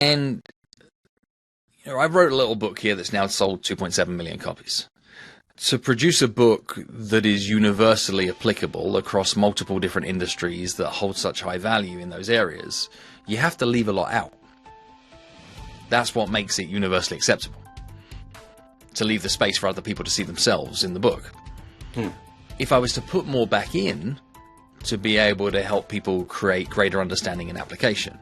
And I wrote a little book here that's now sold 2.7 million copies. To produce a book that is universally applicable across multiple different industries that hold such high value in those areas, you have to leave a lot out. That's what makes it universally acceptable. To leave the space for other people to see themselves in the book. If I was to put more back in to be able to help people create greater understanding and application,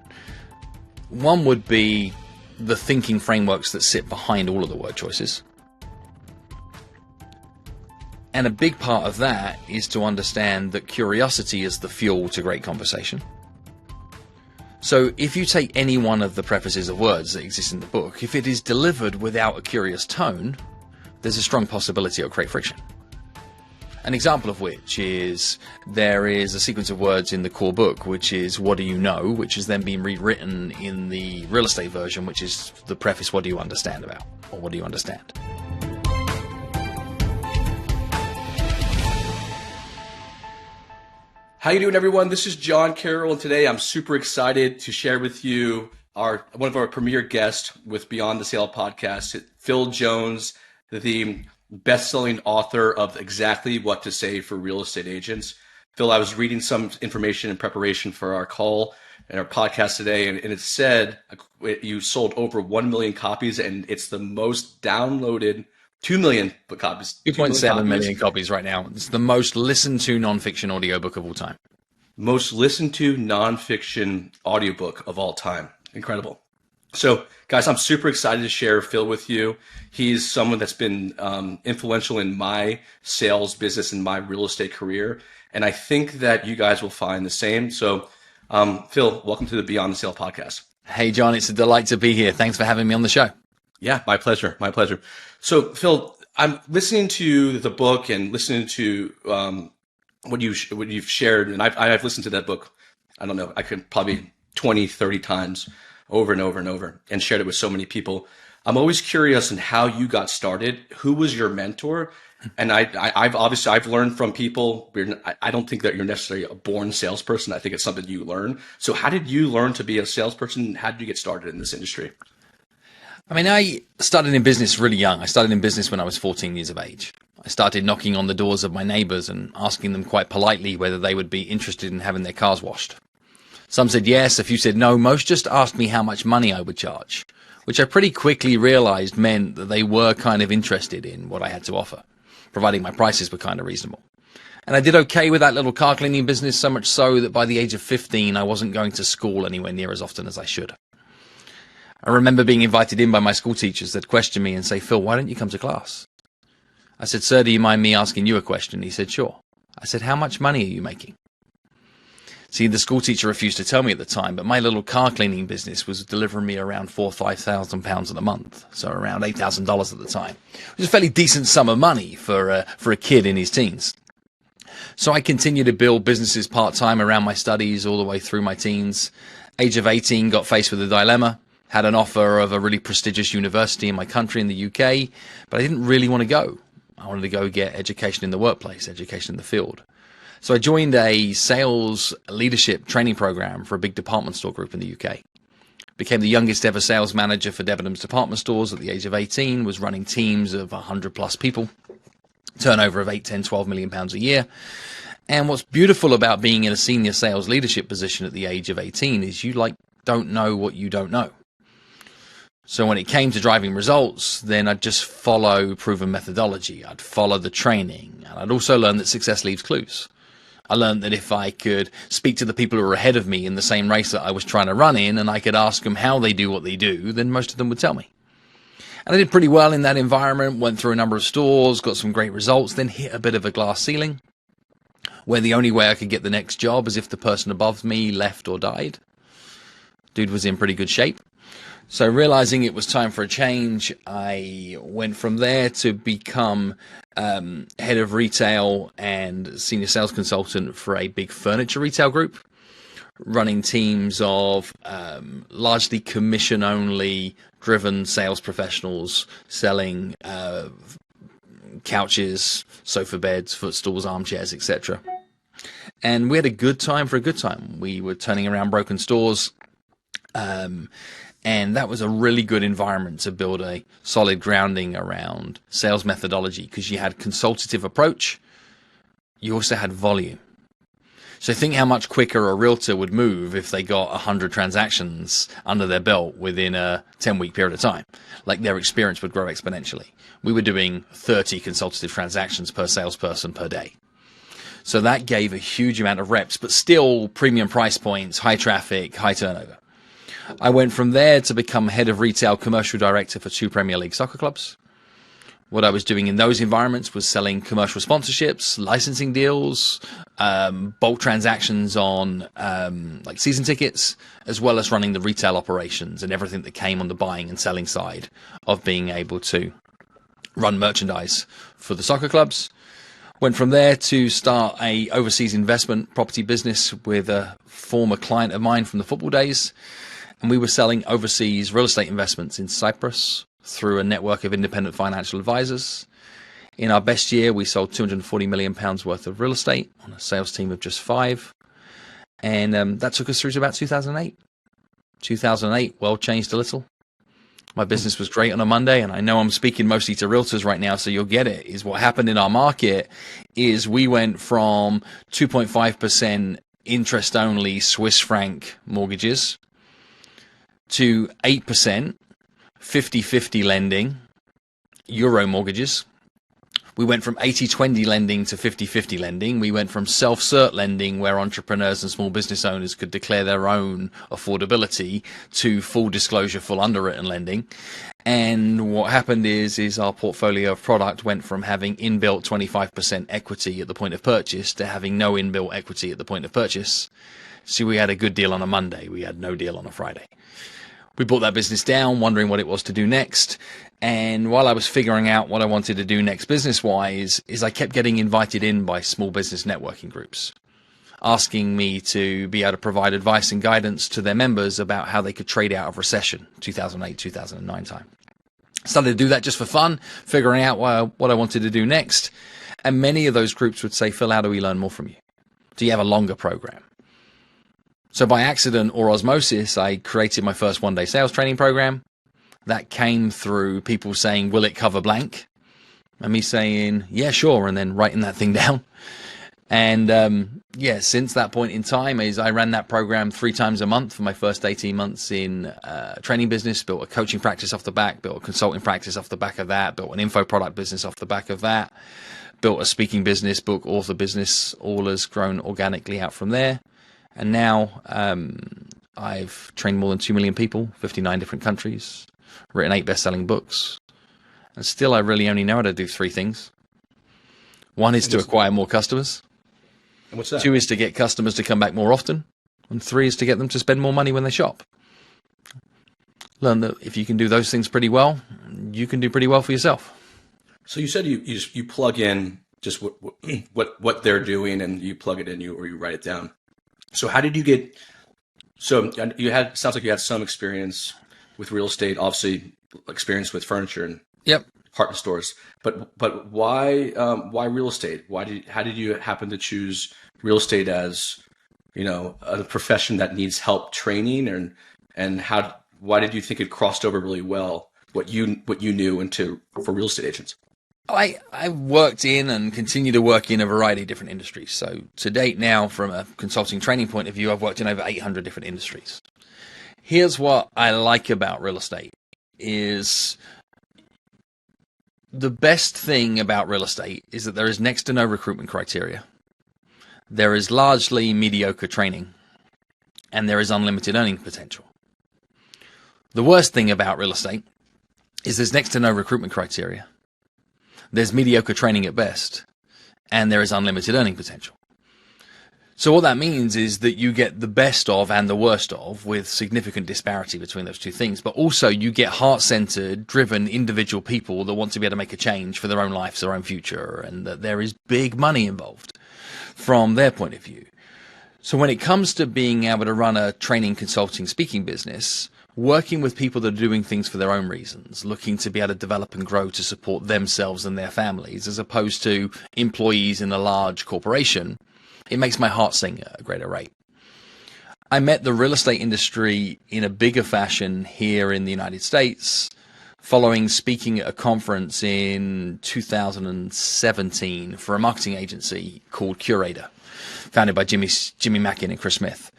one would be the thinking frameworks that sit behind all of the word choices. And a big part of that is to understand that curiosity is the fuel to great conversation. So if you take any one of the prefaces of words that exist in the book, if it is delivered without a curious tone, there's a strong possibility it'll create friction. An example of which is there is a sequence of words in the core book, which is "what do you know?", which has then been rewritten in the real estate version, which is the preface "what do you understand about?" or "what do you understand?". How you doing, everyone? This is John Carroll, and today I'm super excited to share with you one of our premier guests with Beyond the Sale podcast, Phil Jones, the best-selling author of Exactly What to Say for Real Estate Agents. Phil, I was reading some information in preparation for our call and our podcast today, and it said you sold over 1 million copies, and it's the most downloaded 2 million copies. 2.7 million copies right now. It's the most listened to nonfiction audiobook of all time. Most listened to nonfiction audiobook of all time. Incredible. So, guys, I'm super excited to share Phil with you. He's someone that's been influential in my sales business and my real estate career. And I think that you guys will find the same. So, Phil, welcome to the Beyond the Sale podcast. Hey, John, it's a delight to be here. Thanks for having me on the show. Yeah, my pleasure. My pleasure. So, Phil, I'm listening to the book and listening to what you've shared, and I've listened to that book. I don't know, I could probably 20, 30 times over and over and over, and shared it with so many people. I'm always curious in how you got started. Who was your mentor? And I've learned from people. I don't think that you're necessarily a born salesperson. I think it's something you learn. So, how did you learn to be a salesperson? How did you get started in this industry? I mean, I started in business really young. I started in business when I was 14 years of age. I started knocking on the doors of my neighbors and asking them quite politely whether they would be interested in having their cars washed. Some said yes, a few said no. Most just asked me how much money I would charge, which I pretty quickly realized meant that they were kind of interested in what I had to offer, providing my prices were kind of reasonable. And I did okay with that little car cleaning business, so much so that by the age of 15, I wasn't going to school anywhere near as often as I should. I remember being invited in by my school teachers that questioned me and say, "Phil, why don't you come to class?" I said, "Sir, do you mind me asking you a question?" He said, "Sure." I said, "How much money are you making?" See, the school teacher refused to tell me at the time, but my little car cleaning business was delivering me around £4,000 or £5,000 a month, so around $8,000 at the time, which is a fairly decent sum of money for a kid in his teens. So I continued to build businesses part-time around my studies all the way through my teens. Age of 18, got faced with a dilemma. Had an offer of a really prestigious university in my country in the UK, but I didn't really want to go. I wanted to go get education in the workplace, education in the field. So I joined a sales leadership training program for a big department store group in the UK. Became the youngest ever sales manager for Debenhams department stores at the age of 18, was running teams of 100 plus people, turnover of 8, 10, 12 million pounds a year. And what's beautiful about being in a senior sales leadership position at the age of 18 is you don't know what you don't know. So when it came to driving results, then I'd just follow proven methodology. I'd follow the training. And I'd also learn that success leaves clues. I learned that if I could speak to the people who were ahead of me in the same race that I was trying to run in, and I could ask them how they do what they do, then most of them would tell me. And I did pretty well in that environment, went through a number of stores, got some great results, then hit a bit of a glass ceiling, where the only way I could get the next job is if the person above me left or died. Dude was in pretty good shape. So realizing it was time for a change, I went from there to become head of retail and senior sales consultant for a big furniture retail group, running teams of largely commission-only driven sales professionals selling couches, sofa beds, footstools, armchairs, etc. And we had a good time for a good time. We were turning around broken stores, And that was a really good environment to build a solid grounding around sales methodology, because you had consultative approach. You also had volume. So think how much quicker a realtor would move if they got 100 transactions under their belt within a 10-week period of time. Like, their experience would grow exponentially. We were doing 30 consultative transactions per salesperson per day. So that gave a huge amount of reps, but still premium price points, high traffic, high turnover. I went from there to become head of retail commercial director for 2 Premier League soccer clubs. What I was doing in those environments was selling commercial sponsorships, licensing deals, bulk transactions on like season tickets, as well as running the retail operations and everything that came on the buying and selling side of being able to run merchandise for the soccer clubs. Went from there to start a overseas investment property business with a former client of mine from the football days. And we were selling overseas real estate investments in Cyprus through a network of independent financial advisors. In our best year, we sold £240 million worth of real estate on a sales team of just 5. And that took us through to about 2008. 2008, world changed a little. My business was great on a Monday, and I know I'm speaking mostly to realtors right now, so you'll get it, is what happened in our market is we went from 2.5% interest-only Swiss franc mortgages to 8%, 50-50 lending, euro mortgages. We went from 80-20 lending to 50-50 lending. We went from self-cert lending, where entrepreneurs and small business owners could declare their own affordability, to full disclosure, full underwritten lending. And what happened is our portfolio of product went from having inbuilt 25% equity at the point of purchase to having no inbuilt equity at the point of purchase. So we had a good deal on a Monday. We had no deal on a Friday. We brought that business down, wondering what it was to do next. And while I was figuring out what I wanted to do next business-wise, is I kept getting invited in by small business networking groups, asking me to be able to provide advice and guidance to their members about how they could trade out of recession, 2008, 2009 time. Started to do that just for fun, figuring out what I wanted to do next. And many of those groups would say, Phil, how do we learn more from you? Do you have a longer program? So by accident or osmosis, I created my first one-day sales training program. That came through people saying, will it cover blank? And me saying, yeah, sure, and then writing that thing down. And since that point in time, I ran that program 3 times a month for my first 18 months in training business, built a coaching practice off the back, built a consulting practice off the back of that, built an info product business off the back of that, built a speaking business, book, author business, all has grown organically out from there. And now I've trained more than 2 million people, 59 different countries, written 8 best-selling books. And still, I really only know how to do 3 things. 1 is to acquire more customers. And what's that? 2 is to get customers to come back more often. And 3 is to get them to spend more money when they shop. Learn that if you can do those things pretty well, you can do pretty well for yourself. So you said you plug in just what they're doing, and you plug it in, or you write it down. So how did you get? So sounds like you had some experience with real estate, obviously experience with furniture and department stores. But why real estate? How did you happen to choose real estate as, a profession that needs help training, and why did you think it crossed over really well what you knew for real estate agents? I worked in and continue to work in a variety of different industries. So to date now, from a consulting training point of view, I've worked in over 800 different industries. Here's what I like about real estate is the best thing about real estate is that there is next to no recruitment criteria. There is largely mediocre training, and there is unlimited earning potential. The worst thing about real estate is there's next to no recruitment criteria. There's mediocre training at best, and there is unlimited earning potential. So what that means is that you get the best of and the worst of, with significant disparity between those 2 things. But also you get heart-centered, driven individual people that want to be able to make a change for their own lives, their own future, and that there is big money involved from their point of view. So when it comes to being able to run a training, consulting, speaking business, working with people that are doing things for their own reasons, looking to be able to develop and grow to support themselves and their families, as opposed to employees in a large corporation, it makes my heart sing at a greater rate. I met the real estate industry in a bigger fashion here in the United States following speaking at a conference in 2017 for a marketing agency called Curator, founded by Jimmy Mackin and Chris Smith.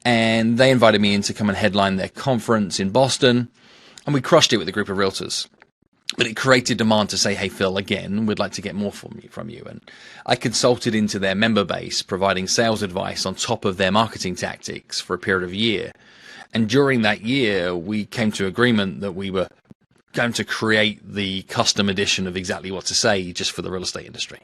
And they invited me in to come and headline their conference in Boston, and we crushed it with a group of realtors. But it created demand to say, hey, Phil, again, we'd like to get more from you. And I consulted into their member base, providing sales advice on top of their marketing tactics for a period of a year. And during that year, we came to agreement that we were going to create the custom edition of Exactly What to Say just for the real estate industry.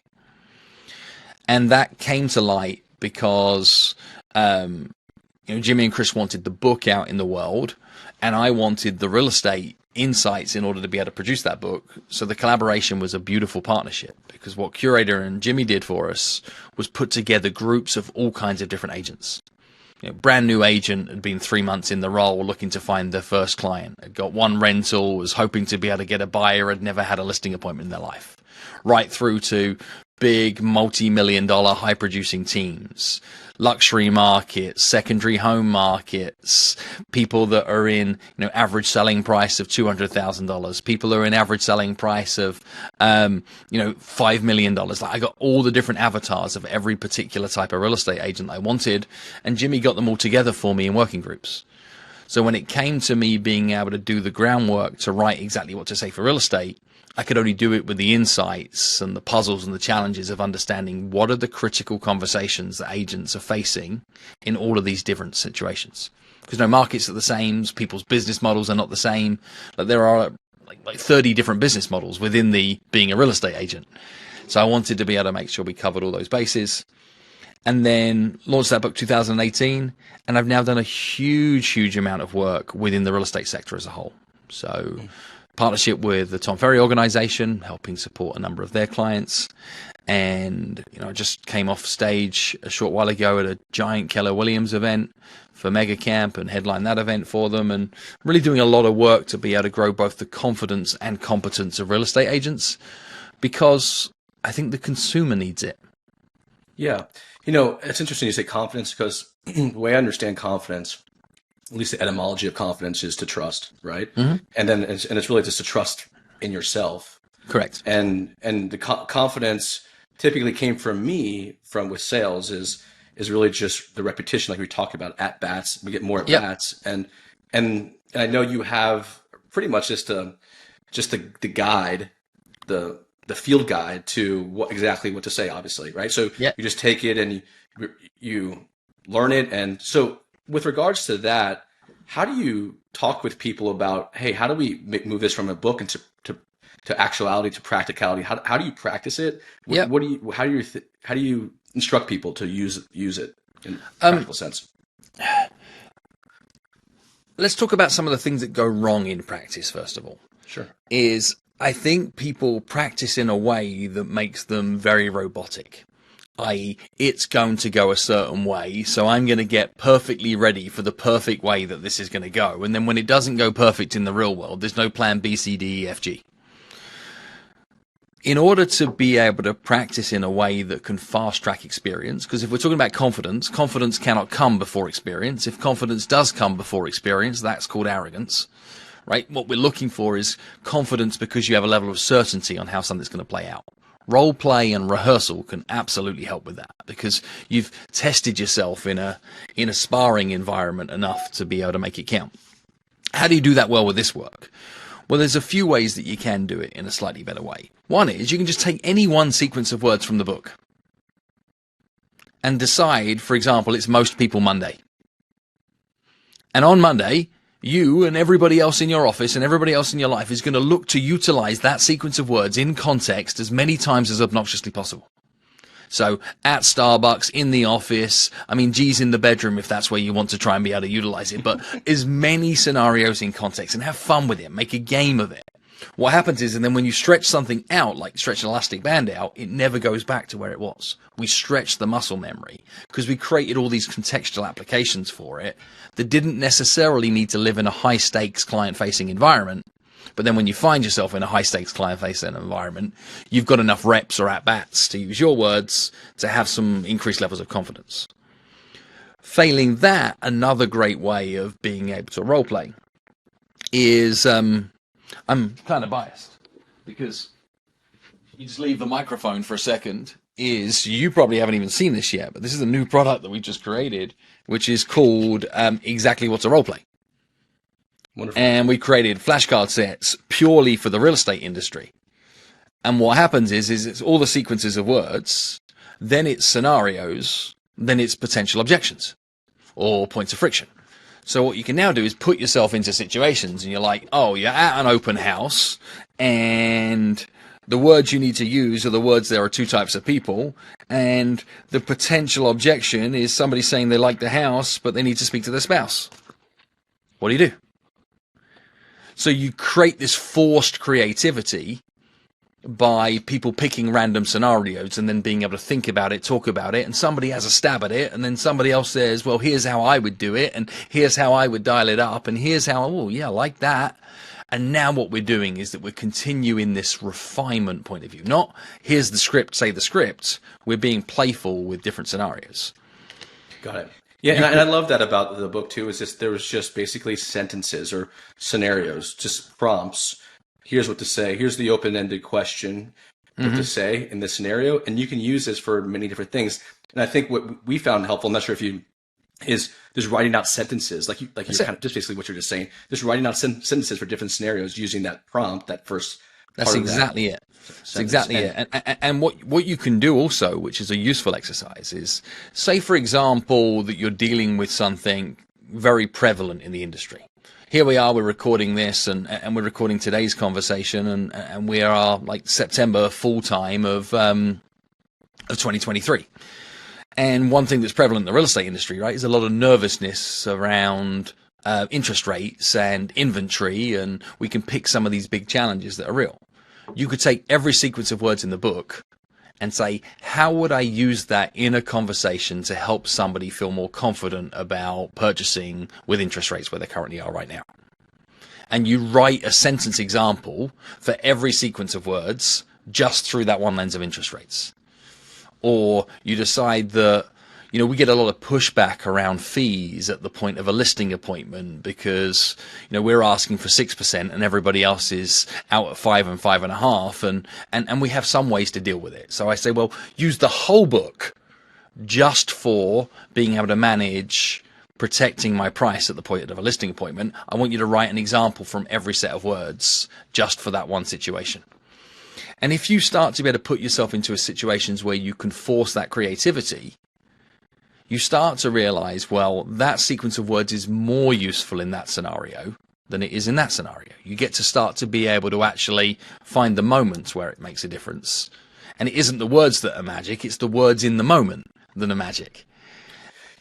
And that came to light because Jimmy and Chris wanted the book out in the world, and I wanted the real estate insights in order to be able to produce that book. So the collaboration was a beautiful partnership, because what Curator and Jimmy did for us was put together groups of all kinds of different agents. Brand new agent had been 3 months in the role looking to find their first client, had got one rental, was hoping to be able to get a buyer, had never had a listing appointment in their life, right through to big multi-million-dollar high-producing teams, luxury markets, secondary home markets, people that are in average selling price of $200,000, people who are in average selling price of $5 million. Like, I got all the different avatars of every particular type of real estate agent I wanted, and Jimmy got them all together for me in working groups. So when it came to me being able to do the groundwork to write Exactly What to Say for real estate, I could only do it with the insights and the puzzles and the challenges of understanding what are the critical conversations that agents are facing in all of these different situations. Because no markets are the same, people's business models are not the same. Like, there are like 30 different business models within the being a real estate agent. So I wanted to be able to make sure we covered all those bases. And then launched that book 2018, and I've now done a huge amount of work within the real estate sector as a whole. So partnership with the Tom Ferry organization, helping support a number of their clients. And, I just came off stage a short while ago at a giant Keller Williams event for Mega Camp and headlined that event for them, and really doing a lot of work to be able to grow both the confidence and competence of real estate agents, because I think the consumer needs it. Yeah. It's interesting you say confidence, because the way I understand confidence, at least the etymology of confidence, is to trust, right? Mm-hmm. And then it's really just to trust in yourself. Correct. And the confidence typically came from me with sales is really just the repetition, like we talked about, at bats. We get more at bats, and I know you have pretty much just the guide, the field guide to exactly what to say, obviously, right? So you just take it and you learn it. And so with regards to that, how do you talk with people about, hey, how do we move this from a book into to actuality, to practicality? How do you practice it? How do you instruct people to use it in a practical sense? Let's talk about some of the things that go wrong in practice, first of all. Sure. I think people practice in a way that makes them very robotic, i.e., it's going to go a certain way, so I'm going to get perfectly ready for the perfect way that this is going to go. And then when it doesn't go perfect in the real world, there's no plan B, C, D, E, F, G. In order to be able to practice in a way that can fast track experience, because if we're talking about confidence cannot come before experience. If confidence does come before experience, that's called arrogance. Right? What we're looking for is confidence because you have a level of certainty on how something's going to play out. Role play and rehearsal can absolutely help with that, because you've tested yourself in a sparring environment enough to be able to make it count. How do you do that well with this work? Well, there's a few ways that you can do it in a slightly better way. One is you can just take any one sequence of words from the book and decide, for example, it's Most People Monday. And on Monday, you and everybody else in your office and everybody else in your life is going to look to utilize that sequence of words in context as many times as obnoxiously possible. So at Starbucks, in the office, G's in the bedroom if that's where you want to try and be able to utilize it, but as many scenarios in context, and have fun with it, make a game of it. What happens is, and then when you stretch something out, like stretch an elastic band out, it never goes back to where it was. We stretch the muscle memory because we created all these contextual applications for it that didn't necessarily need to live in a high stakes client facing environment. But then when you find yourself in a high stakes client facing environment, you've got enough reps or at bats, to use your words, to have some increased levels of confidence. Failing that, another great way of being able to role play is I'm kind of biased because you just leave the microphone for a second. Is you probably haven't even seen this yet, but this is a new product that we just created, which is called Exactly What's a Role Play. Wonderful. And we created flashcard sets purely for the real estate industry. And what happens is it's all the sequences of words, then it's scenarios, then it's potential objections or points of friction. So what you can now do is put yourself into situations and you're like, oh, you're at an open house and the words you need to use are the words, there are two types of people, and the potential objection is somebody saying they like the house, but they need to speak to their spouse. What do? So you create this forced creativity by people picking random scenarios and then being able to think about it, talk about it, and somebody has a stab at it, and then somebody else says, well, here's how I would do it, and here's how I would dial it up, and here's how, oh, yeah, I like that. And now what we're doing is that we're continuing this refinement point of view. Not, here's the script, say the script. We're being playful with different scenarios. Got it. Yeah, and I love that about the book too, is there was just basically sentences or scenarios, just prompts. Here's what to say. Here's the open-ended question, what to say in this scenario. And you can use this for many different things. And I think what we found helpful, I'm not sure if you, is just writing out sentences, like you're kind of just basically what you're just saying, just writing out sentences for different scenarios using that prompt, that first part. That's exactly it. That's exactly it. And what you can do also, which is a useful exercise, is say, for example, that you're dealing with something very prevalent in the industry. Here we are, we're recording this and we're recording today's conversation and we are like September full time of 2023. And one thing that's prevalent in the real estate industry, right, is a lot of nervousness around interest rates and inventory, and we can pick some of these big challenges that are real. You could take every sequence of words in the book and say, how would I use that in a conversation to help somebody feel more confident about purchasing with interest rates where they currently are right now? And you write a sentence example for every sequence of words just through that one lens of interest rates. Or you decide that, you know, we get a lot of pushback around fees at the point of a listing appointment because, you know, we're asking for 6% and everybody else is out at 5 and 5.5%, and we have some ways to deal with it. So I say, well, use the whole book just for being able to manage protecting my price at the point of a listing appointment. I want you to write an example from every set of words just for that one situation. And if you start to be able to put yourself into situations where you can force that creativity, you start to realize, well, that sequence of words is more useful in that scenario than it is in that scenario. You get to start to be able to actually find the moments where it makes a difference. And it isn't the words that are magic, it's the words in the moment that are magic.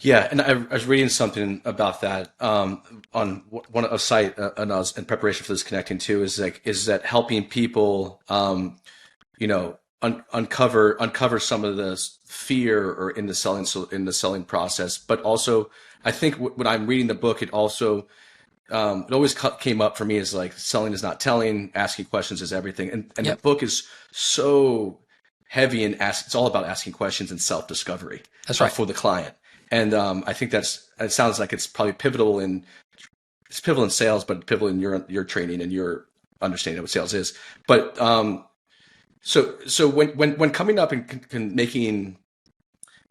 Yeah, and I was reading something about that on a site, and I was in preparation for this connecting too. Is that helping people, uncover some of the fear or in the selling process, but also I think when I'm reading the book, it also it always came up for me as like selling is not telling, asking questions is everything, and Yep. the book is so heavy in it's all about asking questions and self discovery. That's right. For the client. And I think it sounds like it's probably pivotal in sales, but pivotal in your training and your understanding of what sales is. But so when coming up and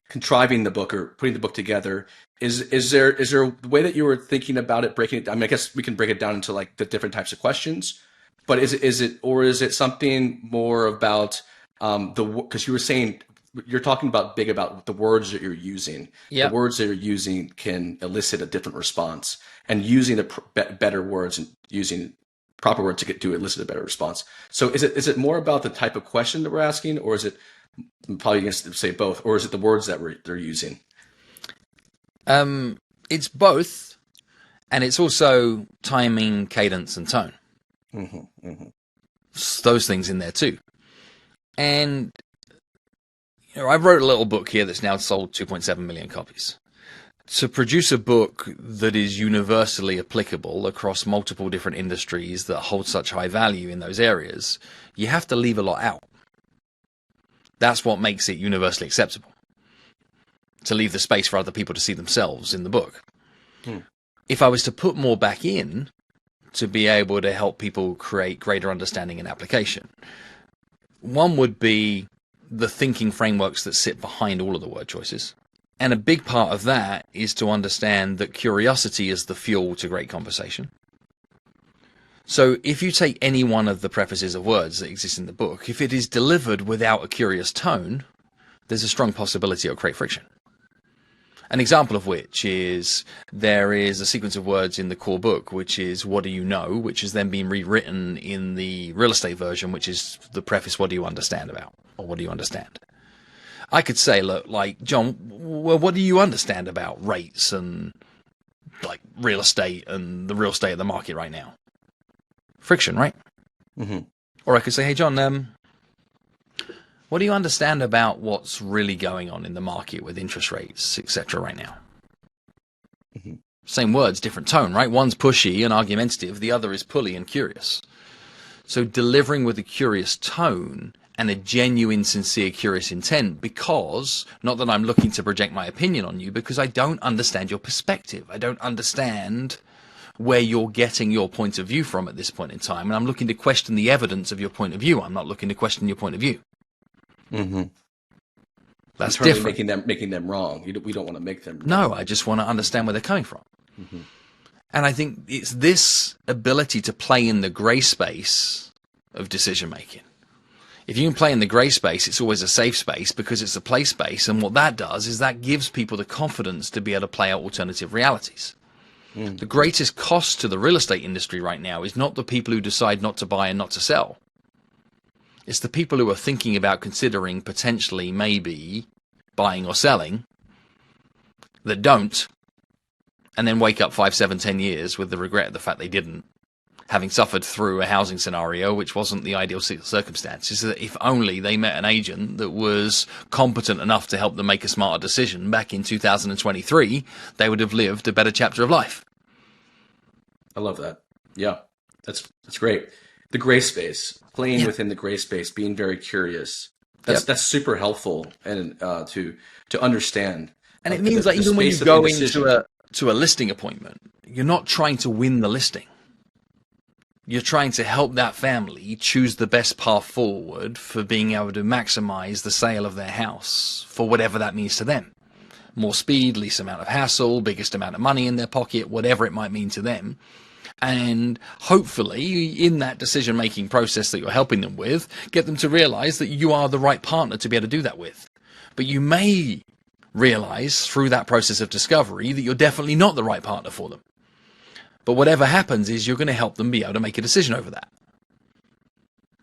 contriving the book or putting the book together, is there a way that you were thinking about it, breaking it down? I mean, I guess we can break it down into like the different types of questions, but is it something more about because you were saying, you're talking about the words that you're using. Yep. The words that you're using can elicit a different response, and using the better words and using proper words to elicit a better response. So is it more about the type of question that we're asking, or is it, I'm probably going to say both, or is it the words that they're using? It's both, and it's also timing, cadence, and tone. Those things in there too. And I wrote a little book here that's now sold 2.7 million copies. To produce a book that is universally applicable across multiple different industries that hold such high value in those areas, you have to leave a lot out. That's what makes it universally acceptable. to leave the space for other people to see themselves in the book. Hmm. If I was to put more back in to be able to help people create greater understanding and application, one would be the thinking frameworks that sit behind all of the word choices. And a big part of that is to understand that curiosity is the fuel to great conversation. So if you take any one of the prefaces of words that exist in the book, if it is delivered without a curious tone, there's a strong possibility it'll create friction. An example of which is there is a sequence of words in the core book, which is "what do you know?", which has then been rewritten in the real estate version, which is the preface "what do you understand about?" or "what do you understand?" I could say, look, like, John, well, what do you understand about rates and like real estate and the real estate of the market right now? Friction, right? Mm-hmm. Or I could say, hey, John, what do you understand about what's really going on in the market with interest rates, etc. right now? Mm-hmm. Same words, different tone, right? One's pushy and argumentative. The other is pulley and curious. So delivering with a curious tone and a genuine, sincere, curious intent, because, not that I'm looking to project my opinion on you, because I don't understand your perspective. I don't understand where you're getting your point of view from at this point in time. And I'm looking to question the evidence of your point of view. I'm not looking to question your point of view. Mm-hmm. That's different. different. Making them wrong. We don't want to make them wrong. No, I just want to understand where they're coming from. Mm-hmm. And I think it's this ability to play in the gray space of decision making. If you can play in the gray space, it's always a safe space because it's a play space. And what that does is that gives people the confidence to be able to play out alternative realities. Mm. The greatest cost to the real estate industry right now is not the people who decide not to buy and not to sell. It's the people who are thinking about considering potentially maybe buying or selling that don't, and then wake up 5, 7, 10 years with the regret of the fact they didn't, having suffered through a housing scenario which wasn't the ideal circumstances. That if only they met an agent that was competent enough to help them make a smarter decision back in 2023, they would have lived a better chapter of life. I love that. Yeah, that's great. The gray space, playing within the gray space, being very curious. That's super helpful and to understand. And it means that even when you go into a listing appointment, you're not trying to win the listing. You're trying to help that family choose the best path forward for being able to maximize the sale of their house for whatever that means to them. More speed, least amount of hassle, biggest amount of money in their pocket, whatever it might mean to them. And hopefully in that decision-making process that you're helping them with, get them to realize that you are the right partner to be able to do that with. But you may realize through that process of discovery that you're definitely not the right partner for them. But whatever happens is you're going to help them be able to make a decision over that.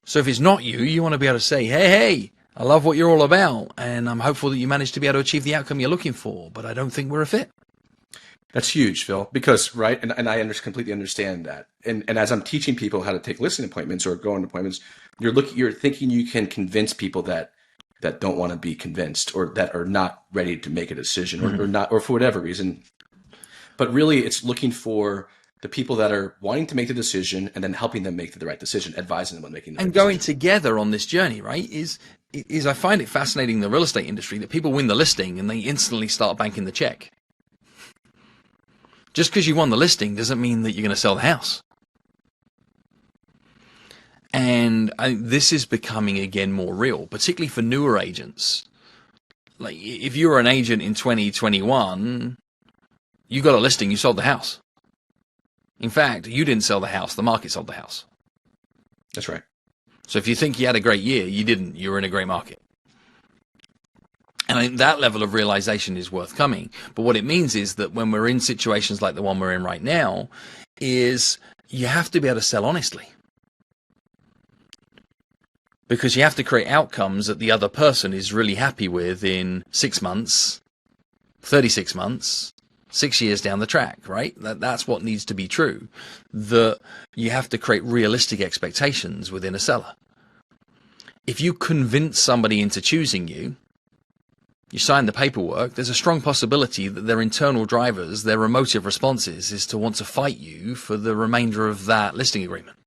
So if it's not you, you want to be able to say, hey, I love what you're all about, and I'm hopeful that you manage to be able to achieve the outcome you're looking for, but I don't think we're a fit. That's huge, Phil, because, right, and I completely understand that. And as I'm teaching people how to take listing appointments or go on appointments, you're thinking you can convince people that don't want to be convinced or that are not ready to make a decision or not, or for whatever reason. But really, it's looking for the people that are wanting to make the decision and then helping them make the right decision, advising them on making the right decision. And going together on this journey, right, is I find it fascinating in the real estate industry that people win the listing and they instantly start banking the check. Just because you won the listing doesn't mean that you're going to sell the house. And this is becoming, again, more real, particularly for newer agents. Like, if you were an agent in 2021, you got a listing, you sold the house. In fact, you didn't sell the house, the market sold the house. That's right. So if you think you had a great year, you didn't. You were in a great market. And I think that level of realization is worth coming. But what it means is that when we're in situations like the one we're in right now, is you have to be able to sell honestly. Because you have to create outcomes that the other person is really happy with in 6 months, 36 months, 6 years down the track, right? That's what needs to be true. That you have to create realistic expectations within a seller. If you convince somebody into choosing you, you sign the paperwork, there's a strong possibility that their internal drivers, their emotive responses is to want to fight you for the remainder of that listing agreement.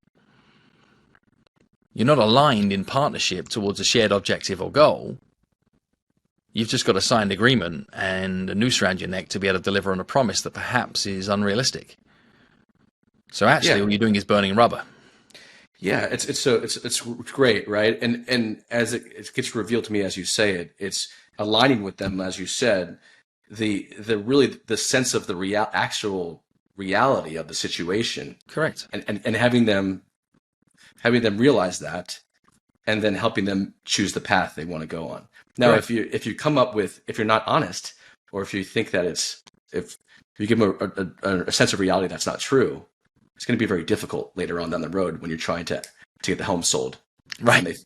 You're not aligned in partnership towards a shared objective or goal. You've just got a signed agreement and a noose around your neck to be able to deliver on a promise that perhaps is unrealistic. So actually, all you're doing is burning rubber. Yeah, it's great, right? And as it gets revealed to me as you say it, it's aligning with them, as you said, the really the sense of the actual reality of the situation. Correct. And having them realize that, and then helping them choose the path they want to go on. Now, Correct. if you come up with, if you're not honest, or if you think that if you give them a sense of reality that's not true, it's going to be very difficult later on down the road when you're trying to get the home sold. Right.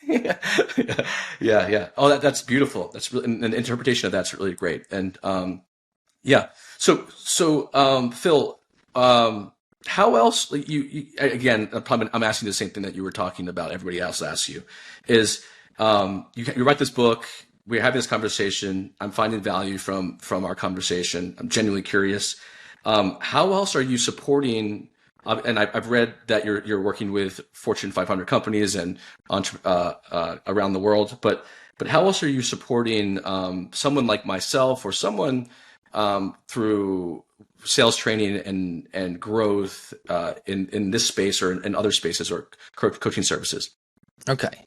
Yeah. Oh, that's beautiful. That's really, an interpretation of that's really great. And yeah. So Phil, how else you again? I'm asking the same thing that you were talking about. Everybody else asks you is you write this book. We're having this conversation. I'm finding value from our conversation. I'm genuinely curious. How else are you supporting? And I've read that you're working with Fortune 500 companies and around the world. But how else are you supporting someone like myself or someone through sales training and growth in this space or in other spaces or coaching services? Okay.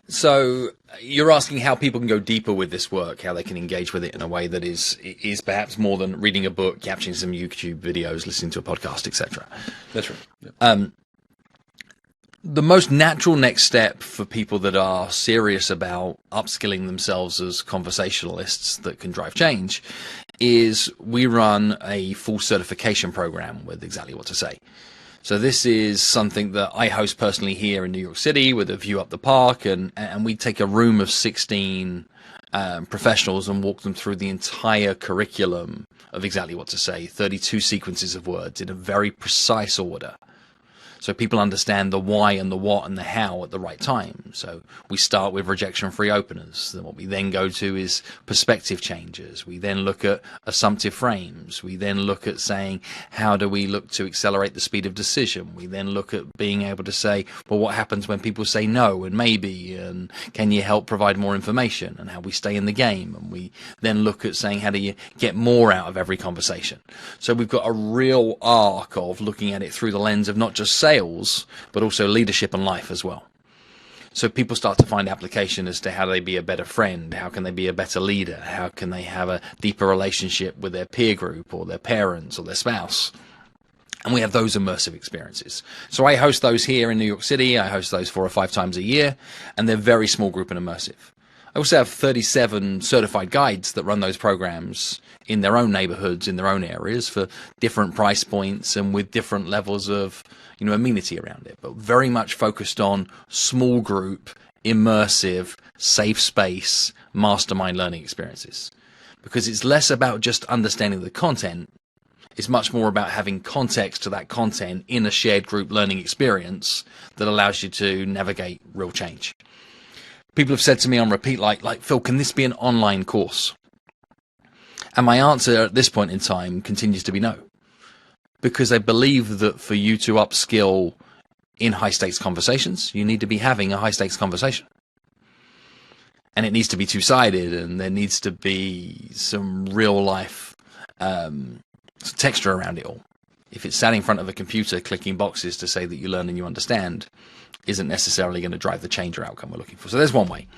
So you're asking how people can go deeper with this work, how they can engage with it in a way that is perhaps more than reading a book, capturing some YouTube videos, listening to a podcast, etc. That's right. Yeah. The most natural next step for people that are serious about upskilling themselves as conversationalists that can drive change is we run a full certification program with Exactly What to Say. So this is something that I host personally here in New York City with a view up the park, and we take a room of 16 professionals and walk them through the entire curriculum of Exactly What to Say, 32 sequences of words in a very precise order. So people understand the why and the what and the how at the right time. So we start with rejection-free openers. Then what we then go to is perspective changes. We then look at assumptive frames. We then look at saying, how do we look to accelerate the speed of decision? We then look at being able to say, well, what happens when people say no and maybe, and can you help provide more information, and how we stay in the game. And we then look at saying, how do you get more out of every conversation? So we've got a real arc of looking at it through the lens of not just sales, but also leadership and life as well. So people start to find application as to how they be a better friend, how can they be a better leader, how can they have a deeper relationship with their peer group or their parents or their spouse. And we have those immersive experiences. So I host those here in New York City. I host those 4 or 5 times a year, and they're very small group and immersive. I also have 37 certified guides that run those programs in their own neighborhoods, in their own areas, for different price points and with different levels of, amenity around it, but very much focused on small group, immersive, safe space, mastermind learning experiences. Because it's less about just understanding the content. It's much more about having context to that content in a shared group learning experience that allows you to navigate real change. People have said to me on repeat, like, Phil, can this be an online course? And my answer at this point in time continues to be no. Because I believe that for you to upskill in high-stakes conversations, you need to be having a high-stakes conversation. And it needs to be two-sided, and there needs to be some real-life texture around it all. If it's sat in front of a computer clicking boxes to say that you learn and you understand, isn't necessarily going to drive the change or outcome we're looking for. So there's one way.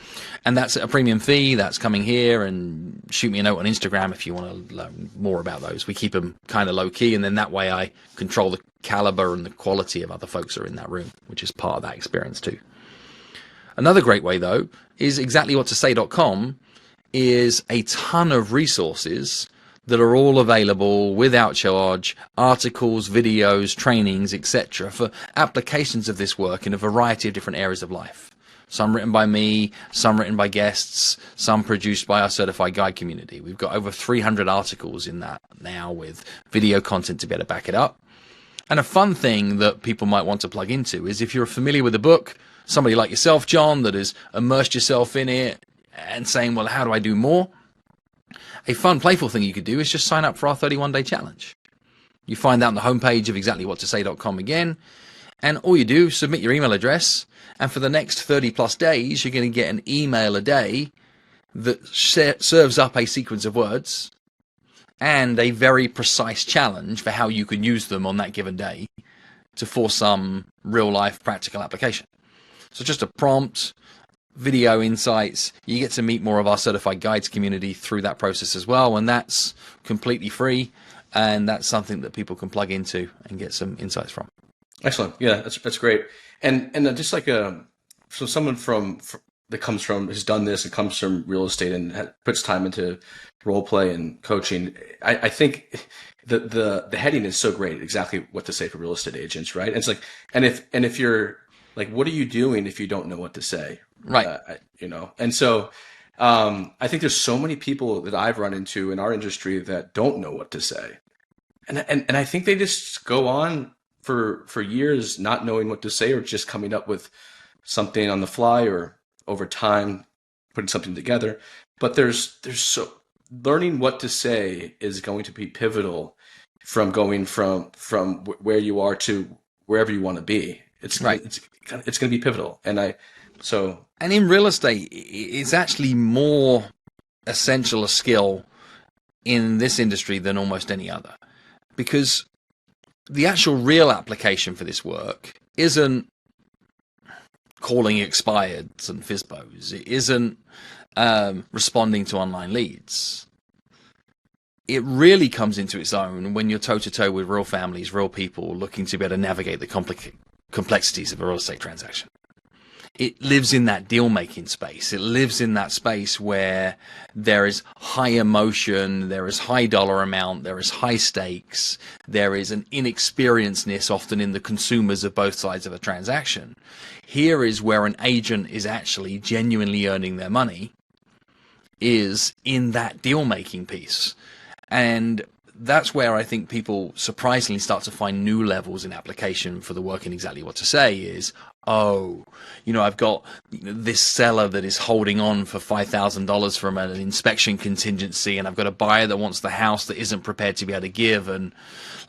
And that's a premium fee. That's coming here, and shoot me a note on Instagram if you want to learn more about those. We keep them kind of low key, and then that way I control the caliber and the quality of other folks who are in that room, which is part of that experience too. Another great way though is exactlywhattosay.com is a ton of resources that are all available without charge, articles, videos, trainings, etc., for applications of this work in a variety of different areas of life. Some written by me, some written by guests, some produced by our certified guide community. We've got over 300 articles in that now with video content to be able to back it up. And a fun thing that people might want to plug into is if you're familiar with the book, somebody like yourself, John, that has immersed yourself in it and saying, well, how do I do more? A fun, playful thing you could do is just sign up for our 31-day challenge. You find that on the homepage of exactlywhattosay.com again, and all you do is submit your email address, and for the next 30 plus days, you're going to get an email a day that serves up a sequence of words and a very precise challenge for how you can use them on that given day to force some real life practical application. So just a prompt, video insights. You get to meet more of our certified guides community through that process as well, and that's completely free, and that's something that people can plug into and get some insights from. Excellent. Yeah, that's great. And just like so someone that comes from has done this and comes from real estate and puts time into role play and coaching. I think the heading is so great. Exactly what to say for real estate agents, right? And it's like, and if you're like, what are you doing if you don't know what to say? Right. And so I think there's so many people that I've run into in our industry that don't know what to say. And I think they just go on for years not knowing what to say or just coming up with something on the fly or over time putting something together. But there's so learning what to say is going to be pivotal from going from where you are to wherever you want to be. It's right. It's going to be pivotal. And in real estate, it's actually more essential a skill in this industry than almost any other, because the actual real application for this work isn't calling expireds and FISBOs. It isn't responding to online leads. It really comes into its own when you're toe-to-toe with real families, real people looking to be able to navigate the complexities of a real estate transaction. It lives in that deal-making space. It lives in that space where there is high emotion, there is high dollar amount, there is high stakes, there is an inexperiencedness often in the consumers of both sides of a transaction. Here is where an agent is actually genuinely earning their money, is in that deal-making piece. And that's where I think people surprisingly start to find new levels in application for the work in exactly what to say is, I've got this seller that is holding on for $5,000 from an inspection contingency, and I've got a buyer that wants the house that isn't prepared to be able to give. And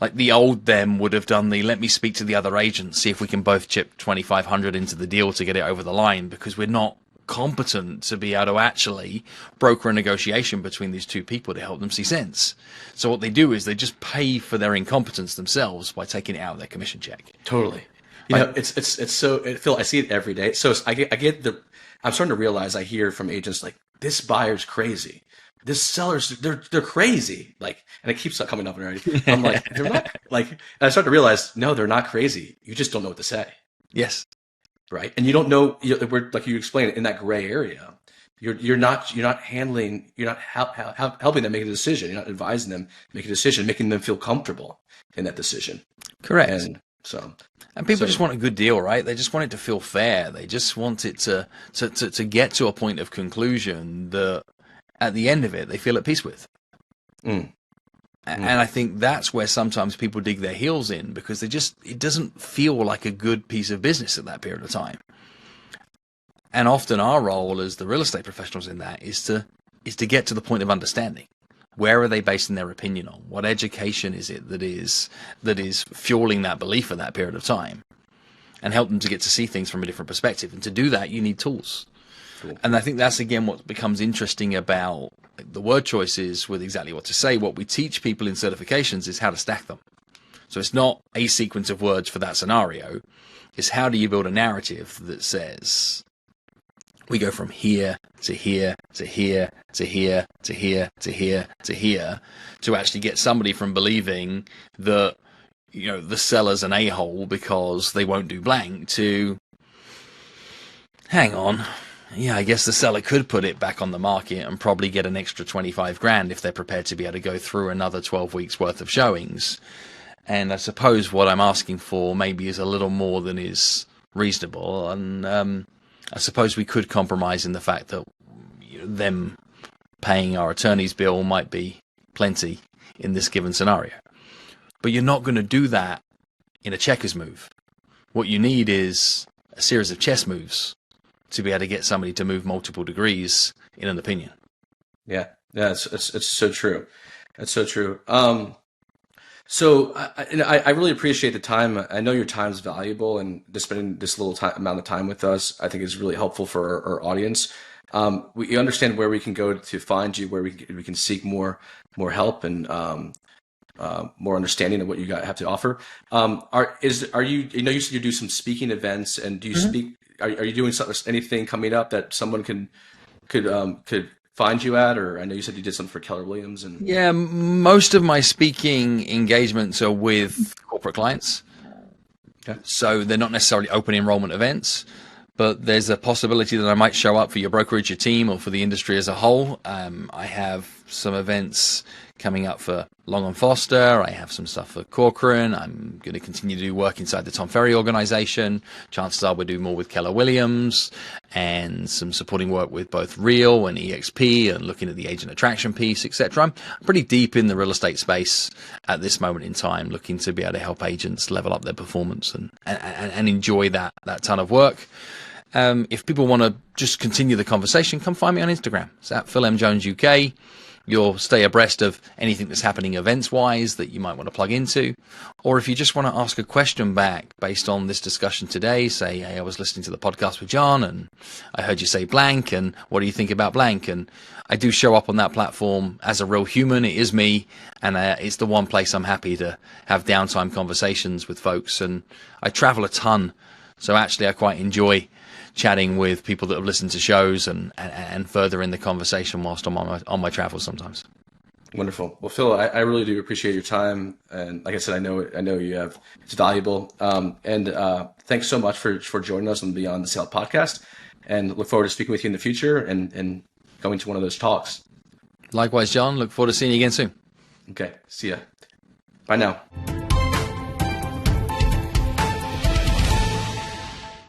like the old them would have done let me speak to the other agent, see if we can both chip $2,500 into the deal to get it over the line, because we're not competent to be able to actually broker a negotiation between these two people to help them see sense. So what they do is they just pay for their incompetence themselves by taking it out of their commission check. Totally. It's so, Phil, I see it every day. So I'm starting to realize, I hear from agents like, this buyer's crazy. This seller's, they're crazy. Like, and it keeps coming up already. I'm like, they're not like, and I start to realize, no, they're not crazy. You just don't know what to say. Yes. Right. And you don't know, we're like you explained, in that gray area. You're not helping them make a decision. You're not advising them make a decision, making them feel comfortable in that decision. Correct. And people just want a good deal, right? They just want it to feel fair. They just want it to get to a point of conclusion that at the end of it, they feel at peace with. And I think that's where sometimes people dig their heels in, because it doesn't feel like a good piece of business at that period of time. And often our role as the real estate professionals in that is to get to the point of understanding. Where are they basing their opinion on? What education is it that is fueling that belief at that period of time? And help them to get to see things from a different perspective. And to do that, you need tools. Cool. And I think that's, again, what becomes interesting about the word choices with exactly what to say. What we teach people in certifications is how to stack them. So it's not a sequence of words for that scenario. It's how do you build a narrative that says, we go from here to here to here to here to here to here to here, to actually get somebody from believing that, the seller's an a-hole because they won't do blank, to, hang on, yeah, I guess the seller could put it back on the market and probably get an extra 25 grand if they're prepared to be able to go through another 12 weeks worth of showings. And I suppose what I'm asking for maybe is a little more than is reasonable. And I suppose we could compromise in the fact that them paying our attorney's bill might be plenty in this given scenario. But you're not going to do that in a checkers move. What you need is a series of chess moves to be able to get somebody to move multiple degrees in an opinion. Yeah, it's so true. That's so true. So I really appreciate the time. I know your time is valuable, and just spending this little amount of time with us, I think is really helpful for our audience. We understand where we can go to find you, where we can seek more help and more understanding of what you have to offer. Are you? You said you do some speaking events, and do you speak? Are you doing anything coming up that someone could find you at? Or I know you said you did something for Keller Williams, and Yeah, most of my speaking engagements are with corporate clients. okay. So they're not necessarily open enrollment events, but there's a possibility that I might show up for your brokerage, your team, or for the industry as a whole. I have some events coming up for Long and Foster. I have some stuff for Corcoran. I'm going to continue to do work inside the Tom Ferry organization. Chances are we'll do more with Keller Williams and some supporting work with both Real and EXP and looking at the agent attraction piece, etc. I'm pretty deep in the real estate space at this moment in time, looking to be able to help agents level up their performance and enjoy that ton of work. If people want to just continue the conversation, come find me on Instagram. It's at Phil M. Jones UK. You'll stay abreast of anything that's happening events-wise that you might want to plug into. Or if you just want to ask a question back based on this discussion today, say, hey, I was listening to the podcast with John and I heard you say blank, and what do you think about blank? And I do show up on that platform as a real human. It is me, and it's the one place I'm happy to have downtime conversations with folks. And I travel a ton, so actually I quite enjoy chatting with people that have listened to shows and further in the conversation whilst I'm on my travels sometimes. Wonderful. Well, Phil, I really do appreciate your time, and like I said, I know you have, it's valuable. And thanks so much for joining us on the Beyond the Sale podcast, and look forward to speaking with you in the future and going to one of those talks. Likewise, John. Look forward to seeing you again soon. Okay. See ya. Bye now.